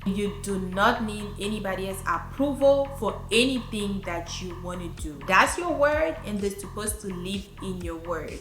You do not need anybody else's approval for anything that you want to do. That's your word, and they're supposed to live in your word.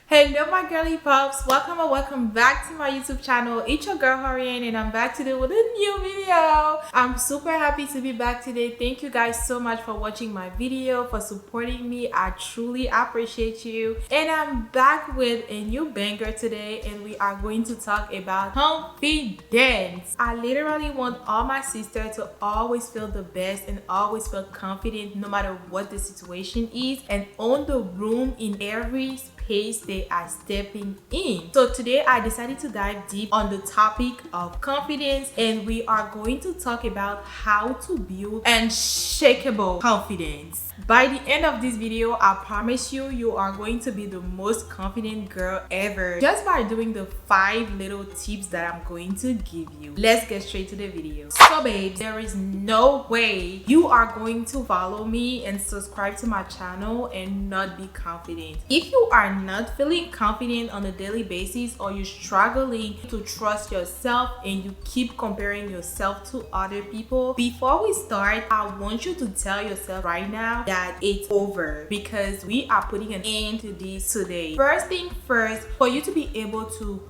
Hello my girly pops, welcome or welcome back to my YouTube channel. It's your girl Horian, and I'm back today with a new video. I'm super happy to be back today. Thank you guys so much for watching my video, for supporting me. I truly appreciate you. And I'm back with a new banger today, and we are going to talk about confidence. I literally want all my sisters to always feel the best and always feel confident no matter what the situation is, and own the room in every space they are stepping in. So today I decided to dive deep on the topic of confidence, and we are going to talk about how to build unshakable confidence. By the end of this video, I promise you are going to be the most confident girl ever, just by doing the 5 little tips that I'm going to give you. Let's get straight to the video. So babes, there is no way you are going to follow me and subscribe to my channel and not be confident. If you are not feeling confident on a daily basis, or you're struggling to trust yourself and you keep comparing yourself to other people, before we start, I want you to tell yourself right now that it's over, because we are putting an end to this today. First thing first, for you to be able to...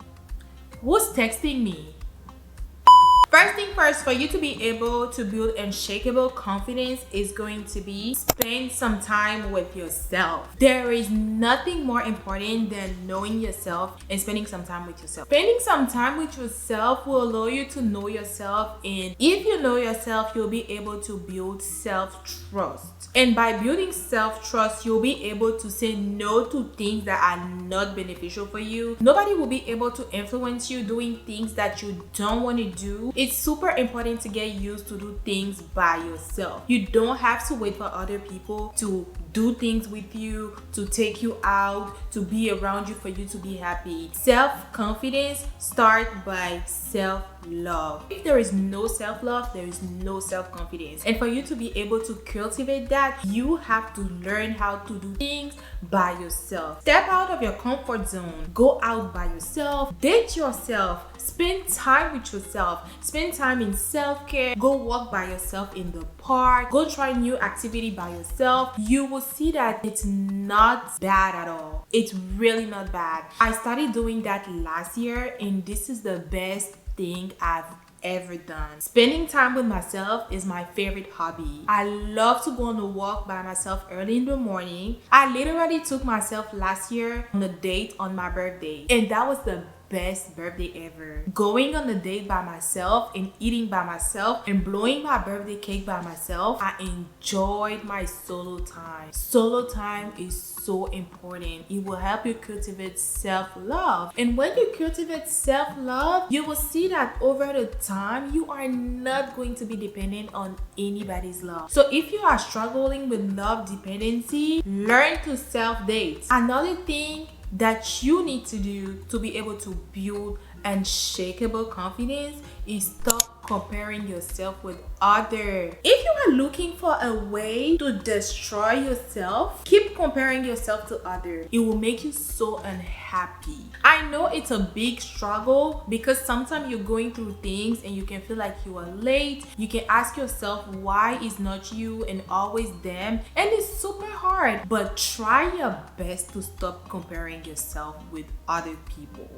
Who's texting me? First thing first, for you to be able to build unshakable confidence is going to be spend some time with yourself. There is nothing more important than knowing yourself and spending some time with yourself. Spending some time with yourself will allow you to know yourself, and if you know yourself, you'll be able to build self-trust. And by building self-trust, you'll be able to say no to things that are not beneficial for you. Nobody will be able to influence you doing things that you don't want to do. It's super important to get used to do things by yourself. You don't have to wait for other people to do things with you, to take you out, to be around you for you to be happy. Self-confidence starts by self-love. If there is no self-love, there is no self-confidence. And for you to be able to cultivate that, you have to learn how to do things by yourself. Step out of your comfort zone. Go out by yourself. Date yourself. Spend time with yourself. Spend time in self-care. Go walk by yourself in the park. Go try new activity by yourself. You will see that it's not bad at all. It's really not bad. I started doing that last year, and this is the best thing I've ever done. Spending time with myself is my favorite hobby. I love to go on a walk by myself early in the morning. I literally took myself last year on a date on my birthday, and that was the best birthday ever. Going on a date by myself and eating by myself and blowing my birthday cake by myself, I enjoyed my solo time. Solo time is so important. It will help you cultivate self-love, and when you cultivate self-love, you will see that over the time you are not going to be dependent on anybody's love. So if you are struggling with love dependency, learn to self-date. Another thing that you need to do to be able to build unshakable confidence is stop comparing yourself with others. If you are looking for a way to destroy yourself, keep comparing yourself to others. It will make you so unhappy. I know it's a big struggle, because sometimes you're going through things and you can feel like you are late. You can ask yourself why it's not you and always them, and it's super hard. But try your best to stop comparing yourself with other people.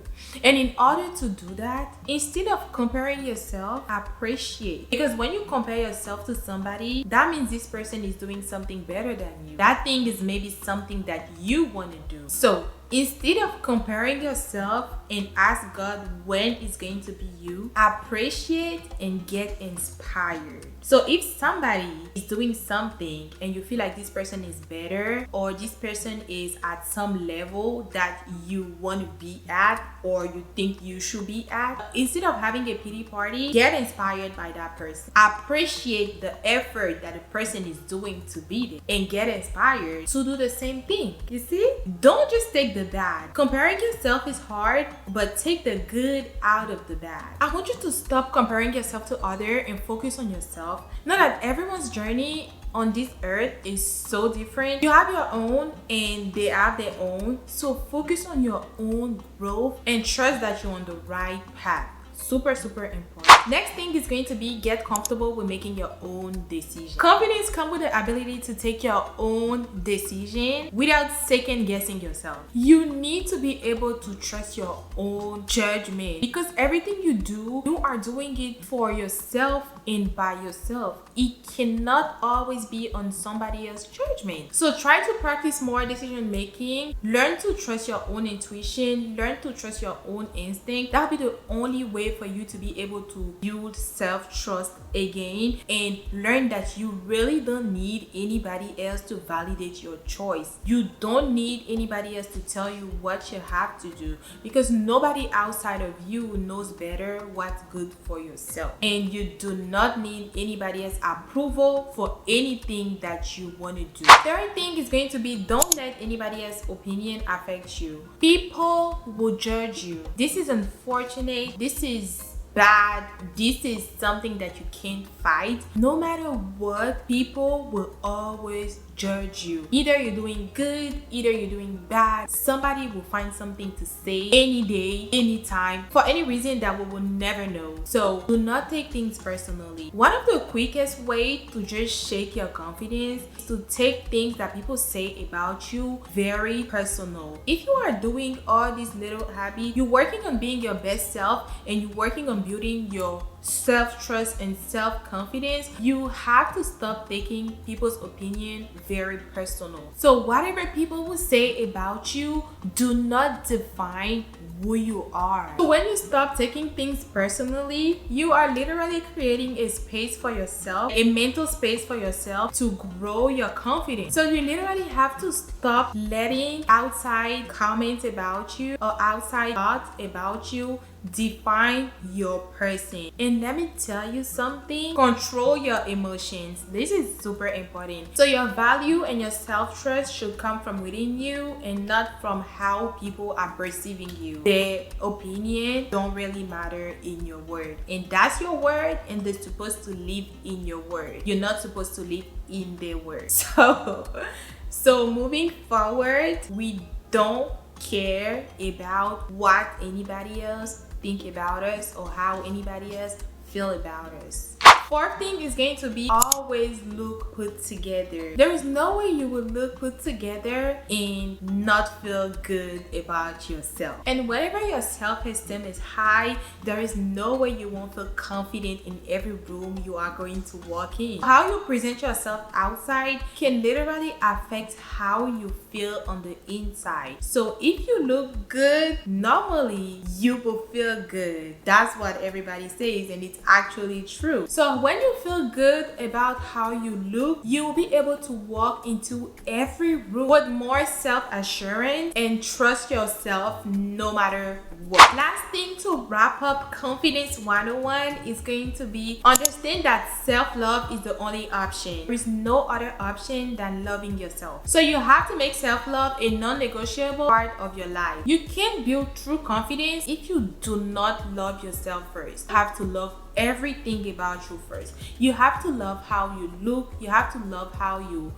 And in order to do that, instead of comparing yourself, appreciate. Because when you compare yourself to somebody, that means this person is doing something better than you. That thing is maybe something that you want to do. So instead of comparing yourself and ask God when it's going to be you, appreciate and get inspired. So if somebody is doing something and you feel like this person is better, or this person is at some level that you want to be at, or you think you should be at, instead of having a pity party, get inspired by that person. Appreciate the effort that the person is doing to be there, and get inspired to do the same thing. You see? Don't just take the bad. Comparing yourself is hard, but take the good out of the bad. I want you to stop comparing yourself to others and focus on yourself. Know that everyone's journey on this earth is so different. You have your own and they have their own. So focus on your own growth and trust that you're on the right path. Super important. Next thing is going to be get comfortable with making your own decision. Confidence comes with the ability to take your own decision without second guessing yourself. You need to be able to trust your own judgment, because everything you do, you are doing it for yourself and by yourself. It cannot always be on somebody else's judgment. So try to practice more decision making. Learn to trust your own intuition. Learn to trust your own instinct. That'll be the only way for you to be able to build self-trust again, and learn that you really don't need anybody else to validate your choice. You don't need anybody else to tell you what you have to do, because nobody outside of you knows better what's good for yourself, and you do not need anybody else's approval for anything that you want to do. Third thing is going to be, don't let anybody else's opinion affect you. People will judge you. This is unfortunate. This is bad. This is something that you can't fight. No matter what, people will always judge you. Either you're doing good, either you're doing bad. Somebody will find something to say any day, anytime, for any reason that we will never know. So do not take things personally. One of the quickest way to just shake your confidence is to take things that people say about you very personal. If you are doing all these little habits, you're working on being your best self, and you're working on building your self-trust and self-confidence, you have to stop taking people's opinion very personal. So whatever people will say about you do not define who you are. So when you stop taking things personally, you are literally creating a space for yourself, a mental space for yourself to grow your confidence. So you literally have to stop letting outside comments about you or outside thoughts about you define your person. And let me tell you something, control your emotions. This is super important. So your value and your self-trust should come from within you and not from how people are perceiving you. Their opinion don't really matter in your word, and that's your word, and they're supposed to live in your word. You're not supposed to live in their word. So moving forward, we don't care about what anybody else think about us or how anybody else feel about us. Fourth thing is going to be, always look put together. There is no way you will look put together and not feel good about yourself. And whenever your self-esteem is high, there is no way you won't feel confident in every room you are going to walk in. How you present yourself outside can literally affect how you feel on the inside. So if you look good, normally you will feel good. That's what everybody says, and it's actually true. So when you feel good about how you look, you will be able to walk into every room with more self-assurance and trust yourself no matter what. Last thing to wrap up Confidence 101 is going to be, understand that self-love is the only option. There is no other option than loving yourself. So you have to make self-love a non-negotiable part of your life. You can't build true confidence if you do not love yourself first. You have to love everything about you first. You have to love how you look. You have to love how you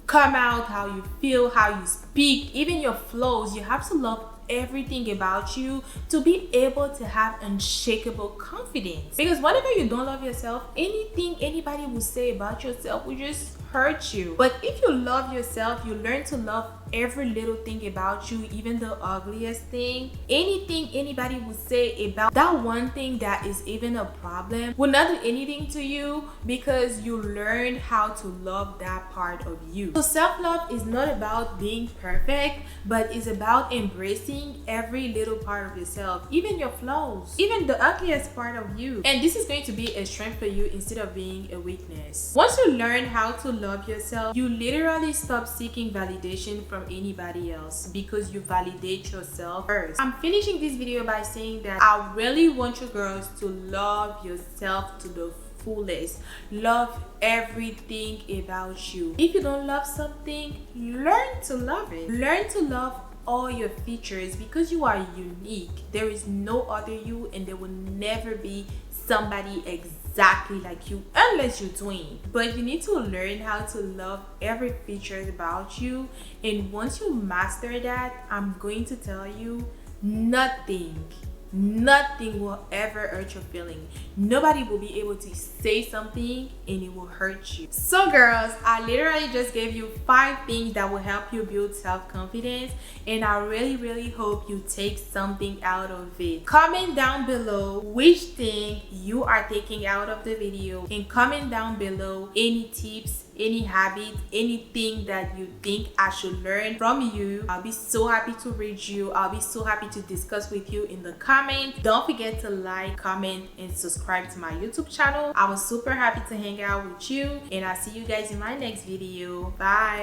come out, how you feel, how you speak, even your flows. You have to love everything about you to be able to have unshakable confidence. Because whenever you don't love yourself, anything anybody will say about yourself will just hurt you. But if you love yourself, you learn to love every little thing about you, even the ugliest thing. Anything anybody will say about that one thing that is even a problem will not do anything to you, because you learn how to love that part of you. So self-love is not about being perfect, but it's about embracing every little part of yourself, even your flaws, even the ugliest part of you. And this is going to be a strength for you instead of being a weakness. Once you learn how to love yourself, you literally stop seeking validation from anybody else, because you validate yourself first. I'm finishing this video by saying that I really want you girls to love yourself to the fullest. Love everything about you. If you don't love something, learn to love it. Learn to love all your features, because you are unique. There is no other you, and there will never be somebody exactly like you unless you're twin. But you need to learn how to love every feature about you, and once you master that, I'm going to tell you, nothing Nothing will ever hurt your feeling. Nobody will be able to say something and it will hurt you. So girls, I literally just gave you 5 things that will help you build self-confidence, and I really hope you take something out of it. Comment down below which thing you are taking out of the video, and comment down below any tips, any habits, anything that you think I should learn from you. I'll be so happy to read you. I'll be so happy to discuss with you in the comments. Don't forget to like, comment, and subscribe to my YouTube channel. I was super happy to hang out with you, and I'll see you guys in my next video. Bye.